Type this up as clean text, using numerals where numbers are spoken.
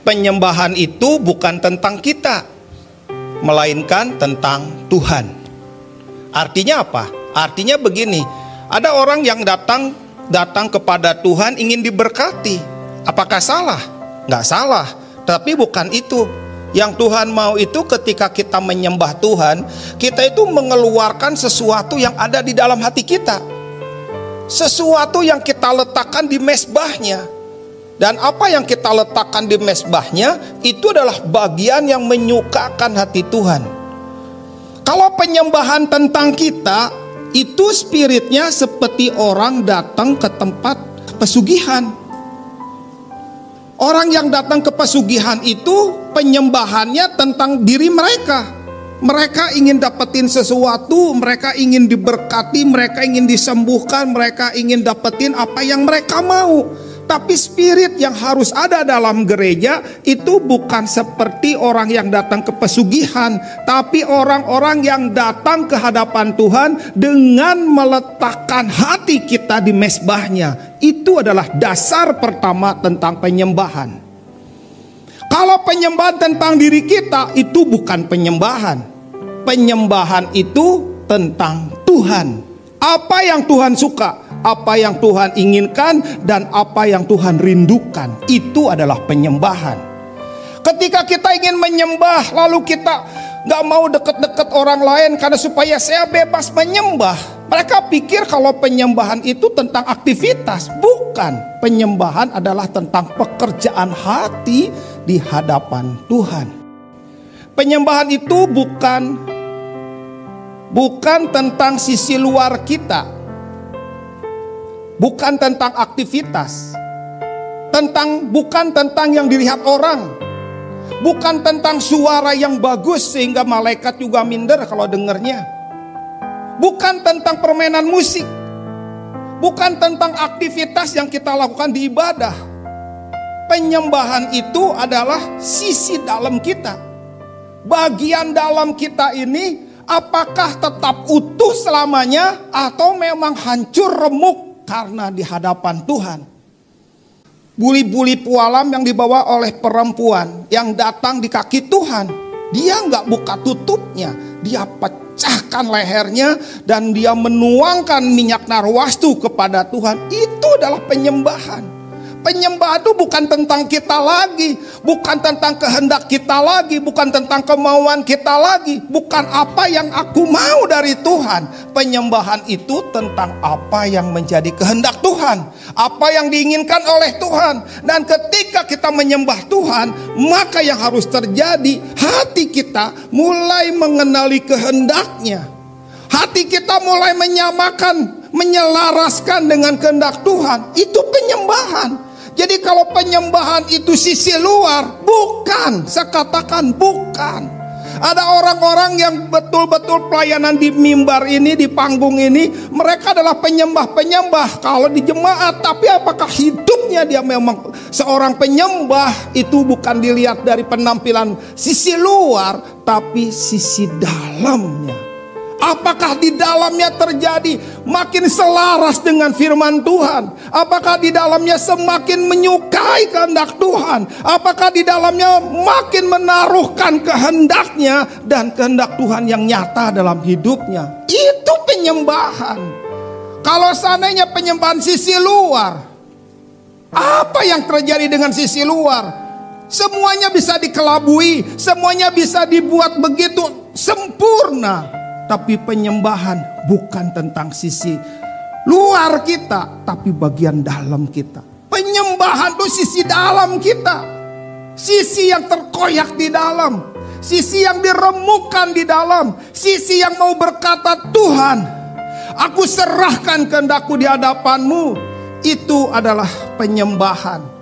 penyembahan itu bukan tentang kita, melainkan tentang Tuhan. Artinya apa? Artinya begini, ada orang yang datang kepada Tuhan ingin diberkati. Apakah salah? Nggak salah, tapi bukan itu. Yang Tuhan mau itu ketika kita menyembah Tuhan, kita itu mengeluarkan sesuatu yang ada di dalam hati kita, sesuatu yang kita letakkan di mezbahnya. Dan apa yang kita letakkan di mezbahnya itu adalah bagian yang menyukakan hati Tuhan. Kalau penyembahan tentang kita, itu spiritnya seperti orang datang ke tempat pesugihan. Orang yang datang ke pesugihan itu penyembahannya tentang diri mereka. Mereka ingin dapetin sesuatu, mereka ingin diberkati, mereka ingin disembuhkan, mereka ingin dapetin apa yang mereka mau. Tapi spirit yang harus ada dalam gereja itu bukan seperti orang yang datang ke pesugihan, tapi orang-orang yang datang ke hadapan Tuhan dengan meletakkan hati kita di mezbahnya. Itu adalah dasar pertama tentang penyembahan. Kalau penyembahan tentang diri kita, itu bukan penyembahan. Penyembahan itu tentang Tuhan. Apa yang Tuhan suka, apa yang Tuhan inginkan, dan apa yang Tuhan rindukan, itu adalah penyembahan. Ketika kita ingin menyembah, lalu kita gak mau deket-deket orang lain karena supaya saya bebas menyembah. Mereka pikir kalau penyembahan itu tentang aktivitas. Bukan, penyembahan adalah tentang pekerjaan hati di hadapan Tuhan. Penyembahan itu bukan tentang sisi luar kita, bukan tentang aktivitas, bukan tentang yang dilihat orang, bukan tentang suara yang bagus sehingga malaikat juga minder kalau dengarnya, bukan tentang permainan musik, bukan tentang aktivitas yang kita lakukan di ibadah. Penyembahan itu adalah sisi dalam kita, bagian dalam kita ini. Apakah tetap utuh selamanya atau memang hancur remuk karena di hadapan Tuhan? Buli-buli pualam yang dibawa oleh perempuan yang datang di kaki Tuhan, dia nggak buka tutupnya, dia pecahkan lehernya dan dia menuangkan minyak narwastu kepada Tuhan. Itu adalah penyembahan. Penyembahan itu bukan tentang kita lagi, bukan tentang kehendak kita lagi, bukan tentang kemauan kita lagi, bukan apa yang aku mau dari Tuhan. Penyembahan itu tentang apa yang menjadi kehendak Tuhan, apa yang diinginkan oleh Tuhan. Dan ketika kita menyembah Tuhan, maka yang harus terjadi, hati kita mulai mengenali kehendaknya. Hati kita mulai menyamakan, menyelaraskan dengan kehendak Tuhan. Itu penyembahan. Jadi kalau penyembahan itu sisi luar, bukan, saya katakan bukan. Ada orang-orang yang betul-betul pelayanan di mimbar ini, di panggung ini, mereka adalah penyembah-penyembah kalau di jemaat. Tapi apakah hidupnya dia memang seorang penyembah? Itu bukan dilihat dari penampilan sisi luar, tapi sisi dalamnya. Apakah di dalamnya terjadi makin selaras dengan firman Tuhan? Apakah di dalamnya semakin menyukai kehendak Tuhan? Apakah di dalamnya makin menaruhkan kehendaknya dan kehendak Tuhan yang nyata dalam hidupnya? Itu penyembahan. Kalau seandainya penyembahan sisi luar, apa yang terjadi dengan sisi luar? Semuanya bisa dikelabui, semuanya bisa dibuat begitu sempurna. Tapi penyembahan bukan tentang sisi luar kita, tapi bagian dalam kita. Penyembahan itu sisi dalam kita, sisi yang terkoyak di dalam, sisi yang diremukkan di dalam, sisi yang mau berkata, Tuhan, aku serahkan kehendakku di hadapanmu. Itu adalah penyembahan.